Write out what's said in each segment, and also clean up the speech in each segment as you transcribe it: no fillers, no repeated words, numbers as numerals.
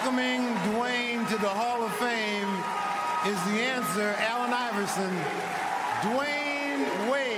welcoming Dwyane to the Hall of Fame is the answer, Allen Iverson, Dwyane Wade.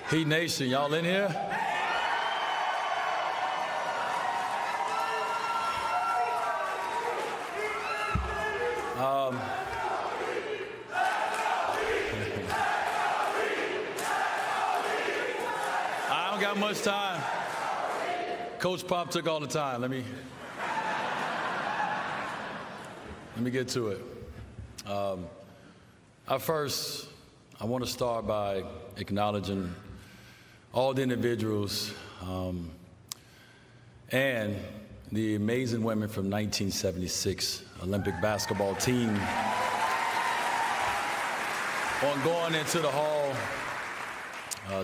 Heat Nation, y'all in here? I don't got much time. Coach Pop took all the time. Let me get to it. I want to start by acknowledging all the individuals and the amazing women from 1976 Olympic basketball team on going into the hall.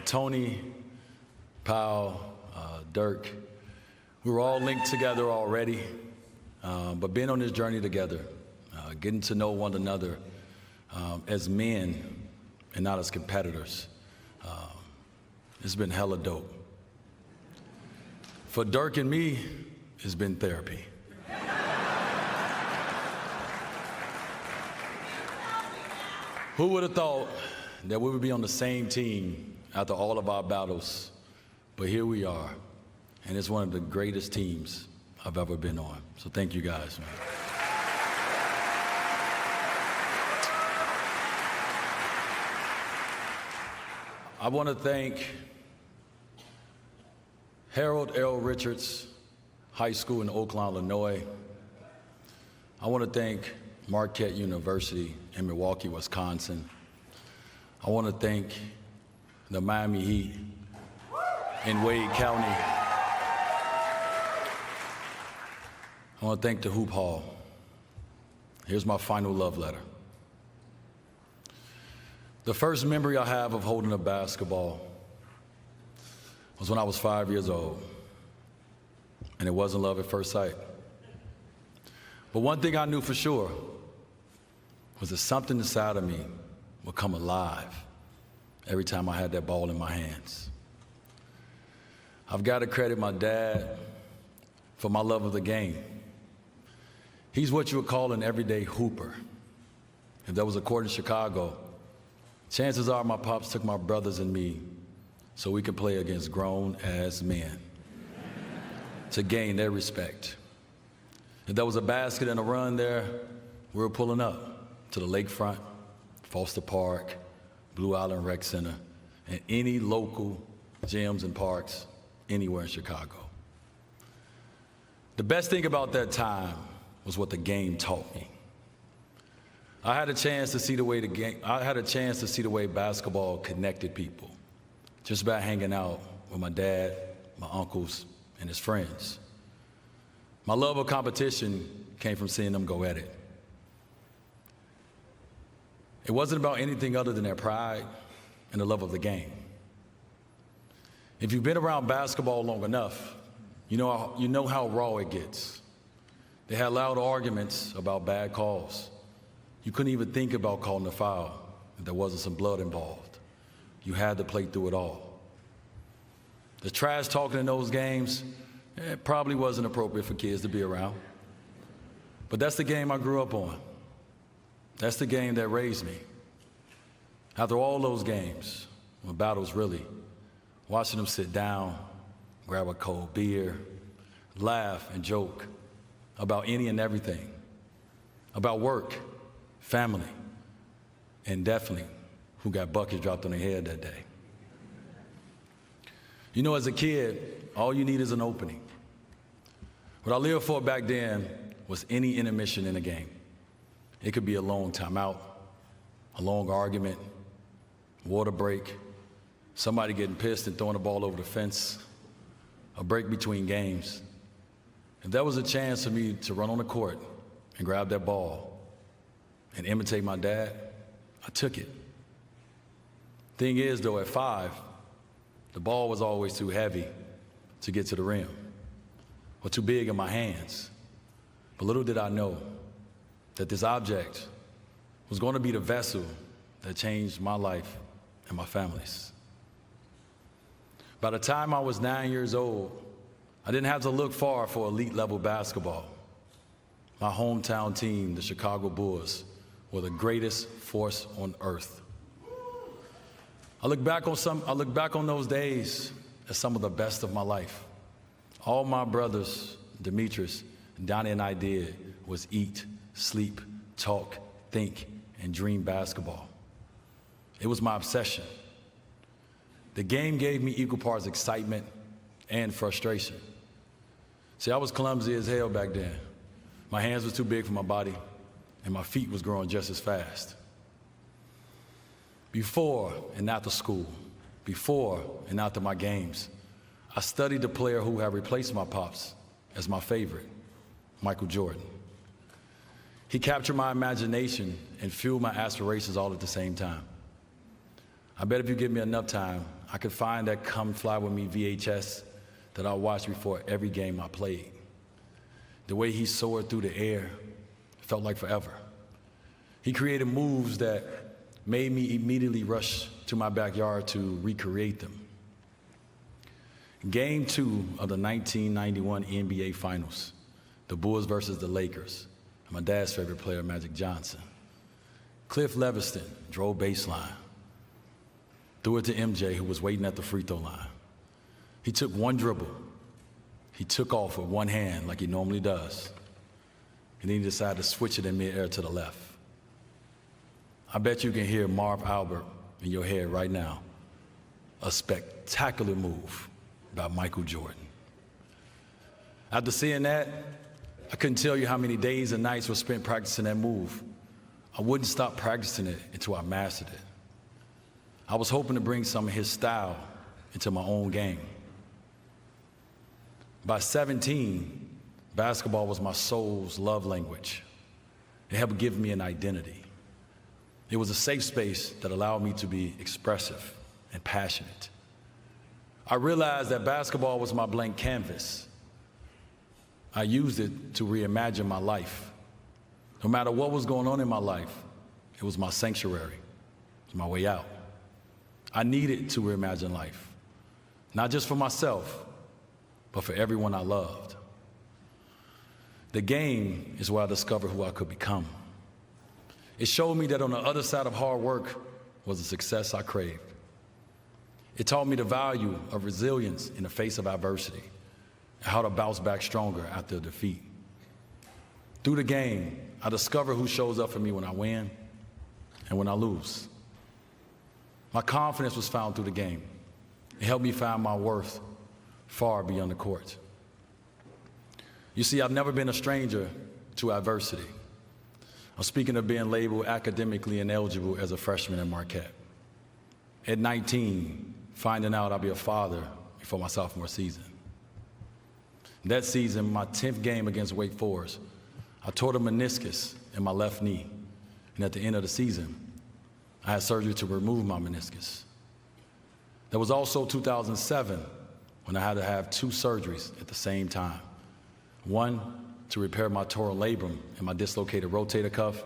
Tony, Powell, Dirk, we were all linked together already, but being on this journey together, getting to know one another as men and not as competitors. It's been hella dope. For Dirk and me, it's been therapy. Who would have thought that we would be on the same team after all of our battles? But here we are, and it's one of the greatest teams I've ever been on. So thank you guys, man. I want to thank Harold L. Richards High School in Oakland, Illinois. I want to thank Marquette University in Milwaukee, Wisconsin. I want to thank the Miami Heat in Wade County. I want to thank the Hoop Hall. Here's my final love letter. The first memory I have of holding a basketball was when I was 5 years old, and it wasn't love at first sight. But one thing I knew for sure was that something inside of me would come alive every time I had that ball in my hands. I've got to credit my dad for my love of the game. He's what you would call an everyday hooper. If there was a court in Chicago, chances are my pops took my brothers and me so we could play against grown-ass men to gain their respect. If there was a basket and a run there, we were pulling up to the lakefront, Foster Park, Blue Island Rec Center, and any local gyms and parks anywhere in Chicago. The best thing about that time was what the game taught me. I had a chance to see the way basketball connected people, just by hanging out with my dad, my uncles, and his friends. My love of competition came from seeing them go at it. It wasn't about anything other than their pride and the love of the game. If you've been around basketball long enough, you know how raw it gets. They had loud arguments about bad calls. You couldn't even think about calling a foul if there wasn't some blood involved. You had to play through it all. The trash talking in those games, it probably wasn't appropriate for kids to be around. But that's the game I grew up on. That's the game that raised me. After all those games, when battles really, watching them sit down, grab a cold beer, laugh and joke about any and everything, about work, family, and definitely who got buckets dropped on their head that day. You know, as a kid, all you need is an opening. What I lived for back then was any intermission in a game. It could be a long timeout, a long argument, water break, somebody getting pissed and throwing the ball over the fence, a break between games. If there was a chance for me to run on the court and grab that ball and imitate my dad, I took it. Thing is, though, at 5, the ball was always too heavy to get to the rim, or too big in my hands. But little did I know that this object was going to be the vessel that changed my life and my family's. By the time I was 9 years old, I didn't have to look far for elite level basketball. My hometown team, the Chicago Bulls, were the greatest force on earth. I look back on those days as some of the best of my life. All my brothers, Demetrius, Donnie, and I did was eat, sleep, talk, think, and dream basketball. It was my obsession. The game gave me equal parts excitement and frustration. See, I was clumsy as hell back then. My hands were too big for my body, and my feet was growing just as fast. Before and after school, before and after my games, I studied the player who had replaced my pops as my favorite, Michael Jordan. He captured my imagination and fueled my aspirations all at the same time. I bet if you give me enough time, I could find that Come Fly With Me VHS that I watched before every game I played. The way he soared through the air felt like forever. He created moves that made me immediately rush to my backyard to recreate them. Game 2 of the 1991 NBA Finals, the Bulls versus the Lakers, and my dad's favorite player, Magic Johnson. Cliff Leviston drove baseline, threw it to MJ, who was waiting at the free throw line. He took one dribble. He took off with one hand like he normally does, and then he decided to switch it in midair to the left. I bet you can hear Marv Albert in your head right now. A spectacular move by Michael Jordan. After seeing that, I couldn't tell you how many days and nights were spent practicing that move. I wouldn't stop practicing it until I mastered it. I was hoping to bring some of his style into my own game. By 17, basketball was my soul's love language. It helped give me an identity. It was a safe space that allowed me to be expressive and passionate. I realized that basketball was my blank canvas. I used it to reimagine my life. No matter what was going on in my life, it was my sanctuary. It was my way out. I needed to reimagine life, not just for myself, but for everyone I loved. The game is where I discovered who I could become. It showed me that on the other side of hard work was the success I craved. It taught me the value of resilience in the face of adversity and how to bounce back stronger after a defeat. Through the game, I discovered who shows up for me when I win and when I lose. My confidence was found through the game. It helped me find my worth far beyond the court. You see, I've never been a stranger to adversity. I'm speaking of being labeled academically ineligible as a freshman at Marquette. At 19, finding out I'd be a father before my sophomore season. That season, my 10th game against Wake Forest, I tore the meniscus in my left knee. And at the end of the season, I had surgery to remove my meniscus. There was also 2007, when I had to have 2 surgeries at the same time. One to repair my torn labrum and my dislocated rotator cuff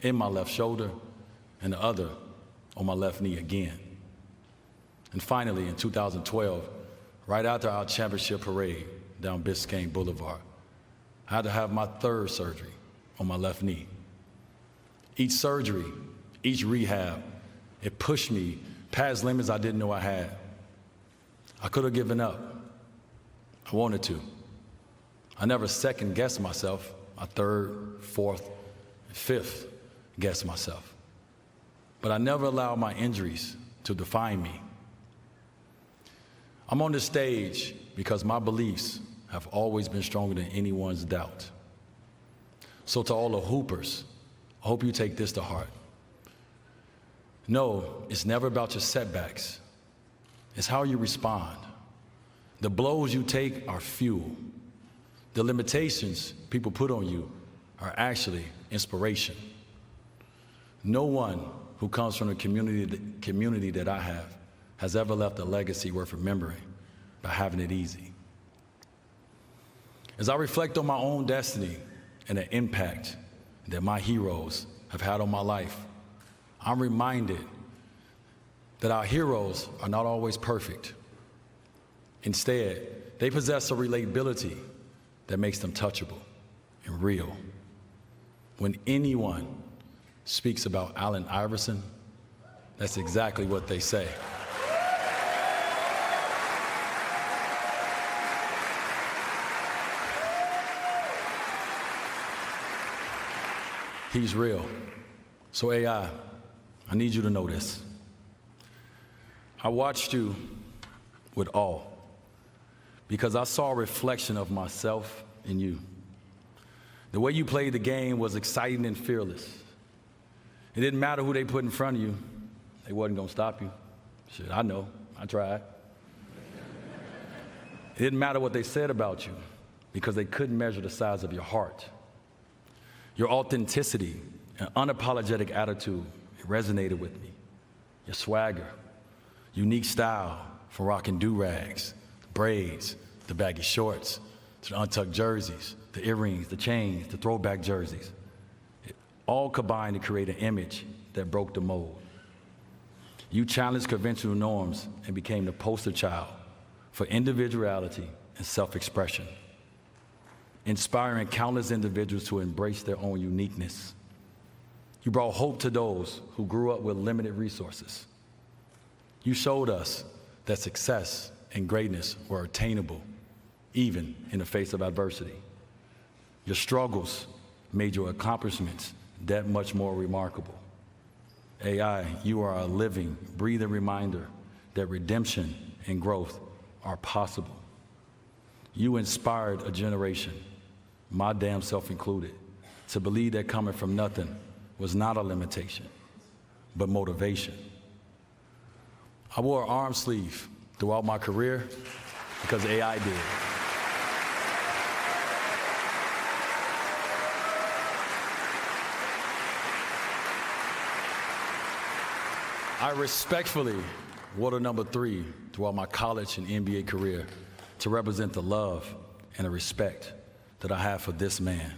in my left shoulder, and the other on my left knee again. And finally, in 2012, right after our championship parade down Biscayne Boulevard, I had to have my 3rd surgery on my left knee. Each surgery, each rehab, it pushed me past limits I didn't know I had. I could have given up. I wanted to. I never second-guessed myself. I 3rd, 4th, and 5th guessed myself. But I never allowed my injuries to define me. I'm on this stage because my beliefs have always been stronger than anyone's doubt. So to all the hoopers, I hope you take this to heart. No, it's never about your setbacks. It's how you respond. The blows you take are fuel. The limitations people put on you are actually inspiration. No one who comes from the community that I have has ever left a legacy worth remembering by having it easy. As I reflect on my own destiny and the impact that my heroes have had on my life, I'm reminded that our heroes are not always perfect. Instead, they possess a relatability that makes them touchable and real. When anyone speaks about Allen Iverson, that's exactly what they say. He's real. So AI, I need you to know this. I watched you with awe because I saw a reflection of myself in you. The way you played the game was exciting and fearless. It didn't matter who they put in front of you. They wasn't gonna stop you. Shit, I know, I tried. It didn't matter what they said about you because they couldn't measure the size of your heart. Your authenticity and unapologetic attitude, it resonated with me. Your swagger, unique style from rocking do-rags, the braids, the baggy shorts, to the untucked jerseys, the earrings, the chains, the throwback jerseys. It all combined to create an image that broke the mold. You challenged conventional norms and became the poster child for individuality and self-expression, inspiring countless individuals to embrace their own uniqueness. You brought hope to those who grew up with limited resources. You showed us that success and greatness were attainable, even in the face of adversity. Your struggles made your accomplishments that much more remarkable. AI, you are a living, breathing reminder that redemption and growth are possible. You inspired a generation, my damn self included, to believe that coming from nothing was not a limitation, but motivation. I wore an arm sleeve throughout my career because AI did. I respectfully wore the number 3 throughout my college and NBA career to represent the love and the respect that I have for this man.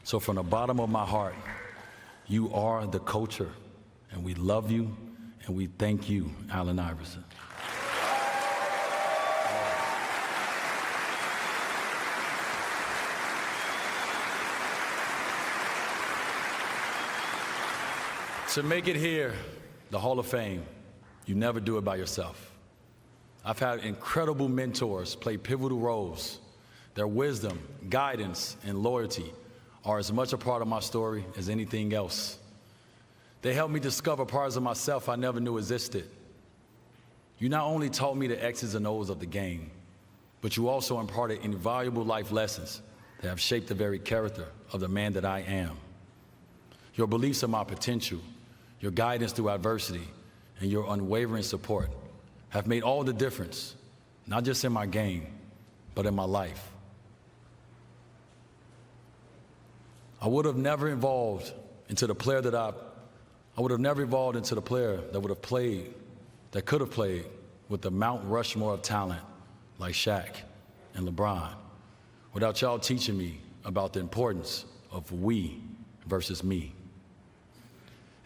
So from the bottom of my heart, you are the culture, and we love you, and we thank you, Allen Iverson. To make it here, the Hall of Fame, you never do it by yourself. I've had incredible mentors play pivotal roles. Their wisdom, guidance, and loyalty are as much a part of my story as anything else. They helped me discover parts of myself I never knew existed. You not only taught me the X's and O's of the game, but you also imparted invaluable life lessons that have shaped the very character of the man that I am. Your beliefs in my potential, your guidance through adversity, and your unwavering support have made all the difference, not just in my game, but in my life. I would have never evolved into the player that I would have never evolved into the player that would have played, that could have played with the Mount Rushmore of talent like Shaq and LeBron, without y'all teaching me about the importance of we versus me.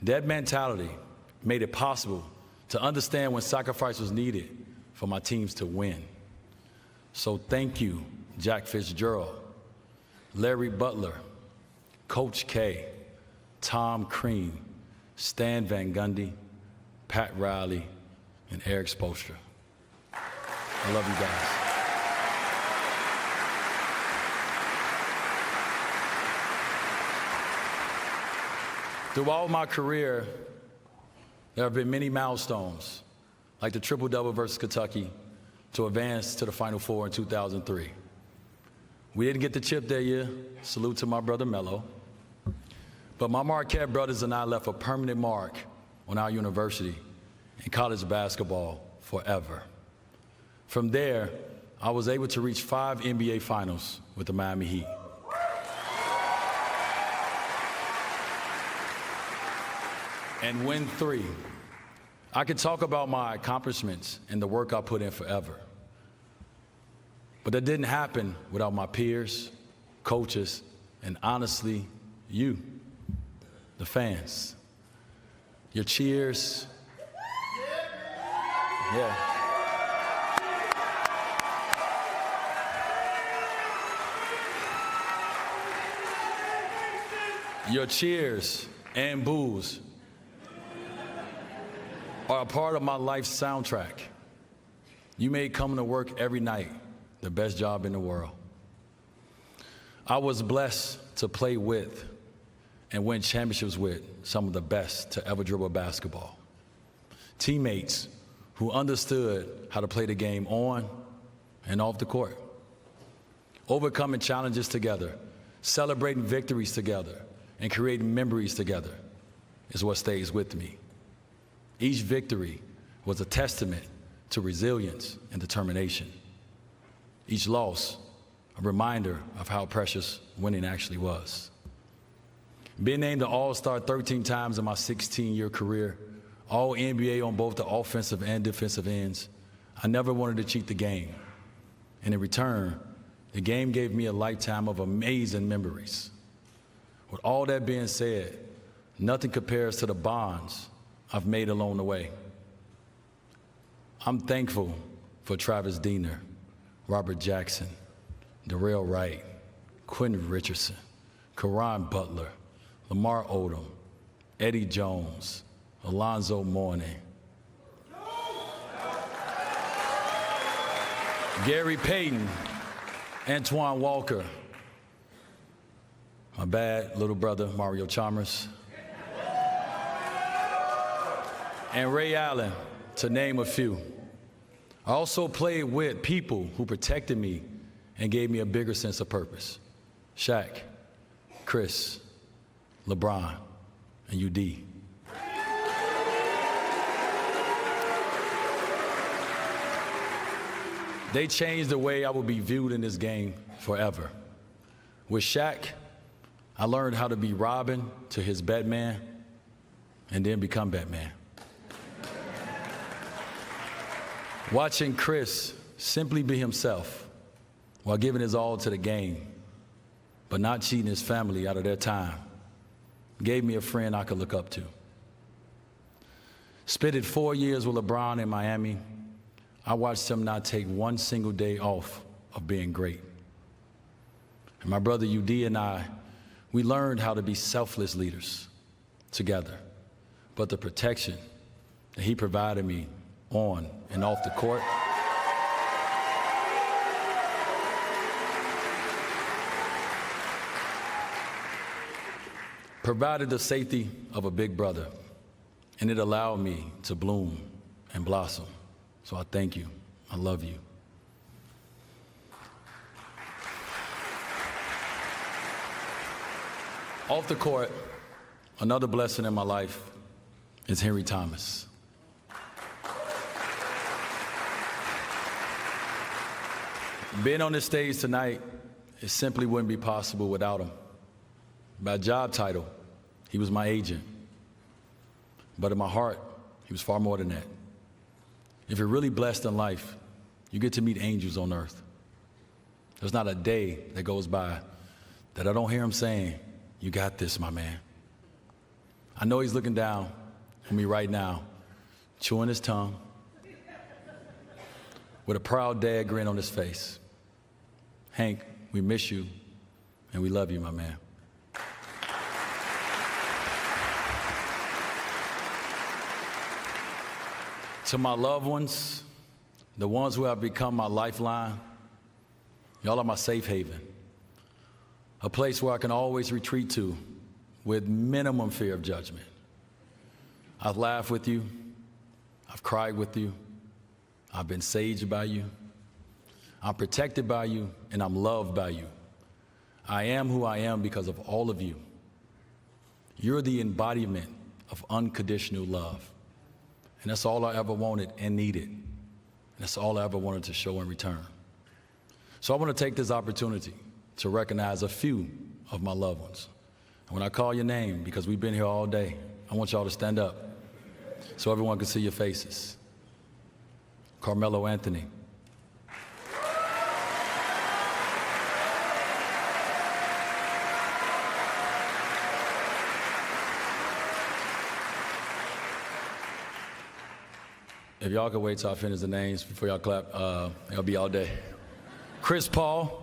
That mentality made it possible to understand when sacrifice was needed for my teams to win. So thank you, Jack Fitzgerald, Larry Butler, Coach K, Tom Crean, Stan Van Gundy, Pat Riley, and Eric Spoelstra. I love you guys. Throughout my career, there have been many milestones, like the triple-double versus Kentucky to advance to the Final Four in 2003. We didn't get the chip that year. Salute to my brother Melo. But my Marquette brothers and I left a permanent mark on our university and college basketball forever. From there, I was able to reach 5 NBA finals with the Miami Heat. And win 3. I could talk about my accomplishments and the work I put in forever. But that didn't happen without my peers, coaches, and honestly, you, the fans. Your cheers. Yeah. Your cheers and boos are a part of my life's soundtrack. You made coming to work every night the best job in the world. I was blessed to play with and win championships with some of the best to ever dribble basketball. Teammates who understood how to play the game on and off the court. Overcoming challenges together, celebrating victories together, and creating memories together is what stays with me. Each victory was a testament to resilience and determination. Each loss, a reminder of how precious winning actually was. Being named the All-Star 13 times in my 16-year career, All-NBA on both the offensive and defensive ends, I never wanted to cheat the game. And in return, the game gave me a lifetime of amazing memories. With all that being said, nothing compares to the bonds I've made along the way. I'm thankful for Travis Diener, Robert Jackson, Darrell Wright, Quentin Richardson, Caron Butler, Lamar Odom, Eddie Jones, Alonzo Mourning, Gary Payton, Antoine Walker, my bad little brother, Mario Chalmers, and Ray Allen, to name a few. I also played with people who protected me and gave me a bigger sense of purpose. Shaq, Chris, LeBron, and UD. They changed the way I would be viewed in this game forever. With Shaq, I learned how to be Robin to his Batman and then become Batman. Watching Chris simply be himself while giving his all to the game, but not cheating his family out of their time, gave me a friend I could look up to. Spent 4 years with LeBron in Miami. I watched him not take one single day off of being great. And my brother UD and I, we learned how to be selfless leaders together, but the protection that he provided me on and off the court provided the safety of a big brother, and it allowed me to bloom and blossom. So I thank you. I love you. Off the court, another blessing in my life is Henry Thomas. Being on this stage tonight, it simply wouldn't be possible without him. By job title, he was my agent. But in my heart, he was far more than that. If you're really blessed in life, you get to meet angels on earth. There's not a day that goes by that I don't hear him saying, "You got this, my man." I know he's looking down on me right now, chewing his tongue, with a proud dad grin on his face. Hank, we miss you, and we love you, my man. To my loved ones, the ones who have become my lifeline, y'all are my safe haven, a place where I can always retreat to with minimum fear of judgment. I've laughed with you, I've cried with you, I've been saged by you, I'm protected by you, and I'm loved by you. I am who I am because of all of you. You're the embodiment of unconditional love. And that's all I ever wanted and needed. And that's all I ever wanted to show in return. So I want to take this opportunity to recognize a few of my loved ones. And when I call your name, because we've been here all day, I want y'all to stand up so everyone can see your faces. Carmelo Anthony. If y'all could wait till I finish the names before y'all clap, it'll be all day. Chris Paul.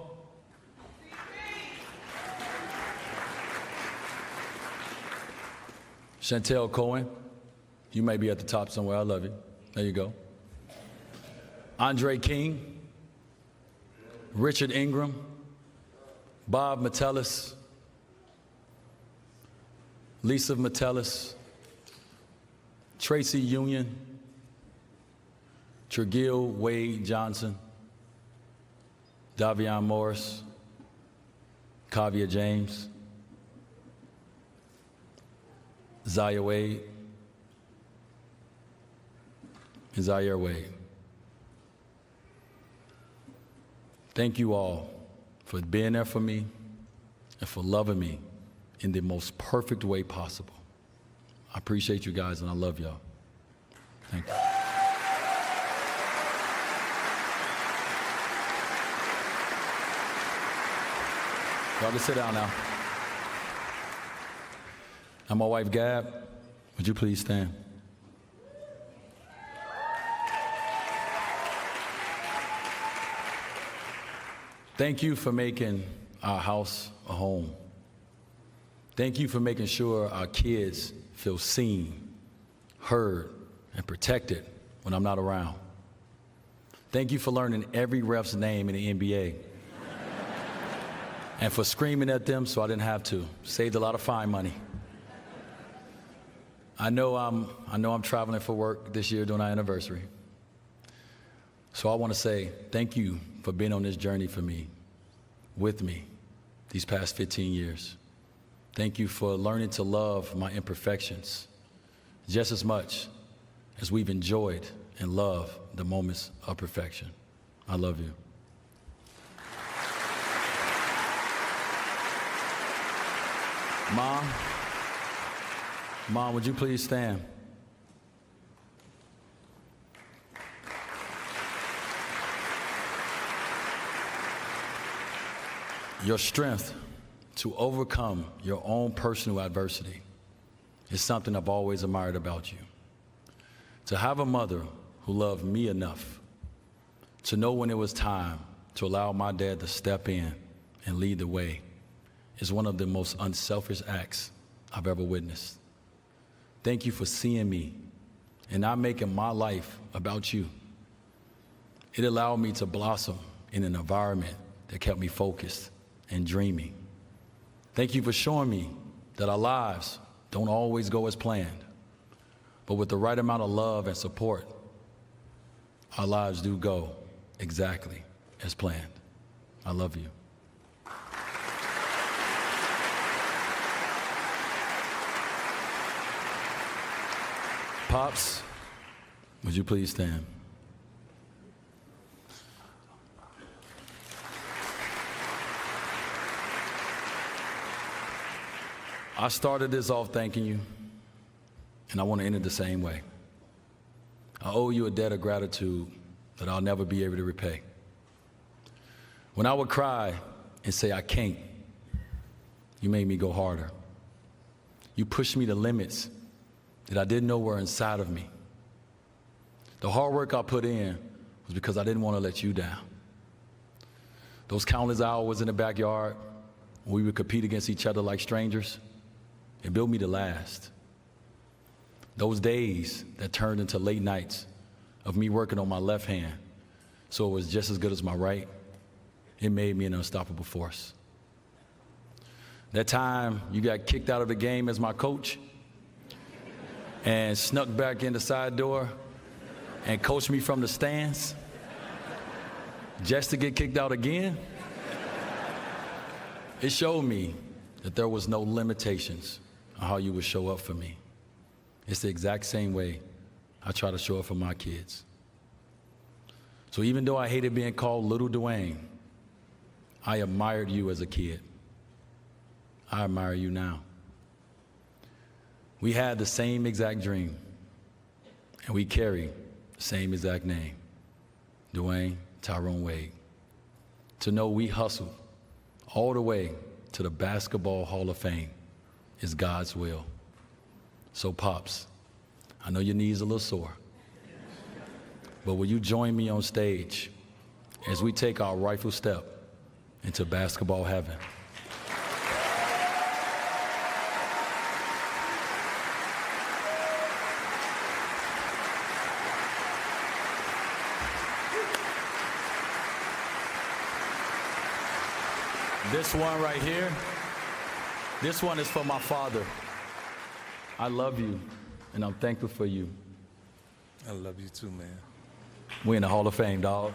Chantel Cohen. You may be at the top somewhere. I love you. There you go. Andre King. Richard Ingram. Bob Metellus. Lisa Metellus. Tracy Union. Tregill Wade Johnson, Davion Morris, Kavia James, Zaire Wade, and Zaire Wade. Thank you all for being there for me and for loving me in the most perfect way possible. I appreciate you guys and I love y'all. Thank you. Y'all can sit down now. Now my wife Gab, would you please stand? Thank you for making our house a home. Thank you for making sure our kids feel seen, heard, and protected when I'm not around. Thank you for learning every ref's name in the NBA. And for screaming at them so I didn't have to. Saved a lot of fine money. I know I'm traveling for work this year during our anniversary. So I want to say thank you for being on this journey for me, with me, these past 15 years. Thank you for learning to love my imperfections just as much as we've enjoyed and loved the moments of perfection. I love you. Mom, would you please stand? Your strength to overcome your own personal adversity is something I've always admired about you. To have a mother who loved me enough to know when it was time to allow my dad to step in and lead the way is one of the most unselfish acts I've ever witnessed. Thank you for seeing me and not making my life about you. It allowed me to blossom in an environment that kept me focused and dreaming. Thank you for showing me that our lives don't always go as planned, but with the right amount of love and support, our lives do go exactly as planned. I love you. Pops, would you please stand? I started this off thanking you, and I want to end it the same way. I owe you a debt of gratitude that I'll never be able to repay. When I would cry and say, I can't, you made me go harder. You pushed me to limits that I didn't know were inside of me. The hard work I put in was because I didn't want to let you down. Those countless hours in the backyard when we would compete against each other like strangers, it built me to last. Those days that turned into late nights of me working on my left hand so it was just as good as my right, it made me an unstoppable force. That time you got kicked out of the game as my coach and snuck back in the side door and coached me from the stands just to get kicked out again, it showed me that there was no limitations how you would show up for me. It's the exact same way I try to show up for my kids. So even though I hated being called Little Dwyane, I admired you as a kid. I admire you now. We had the same exact dream, and we carry the same exact name, Dwyane Tyrone Wade. To know we hustled all the way to the Basketball Hall of Fame is God's will. So, Pops, I know your knees are a little sore, but will you join me on stage as we take our rightful step into basketball heaven? This one right here, this one is for my father. I love you, and I'm thankful for you. I love you too, man. We're in the Hall of Fame, dog.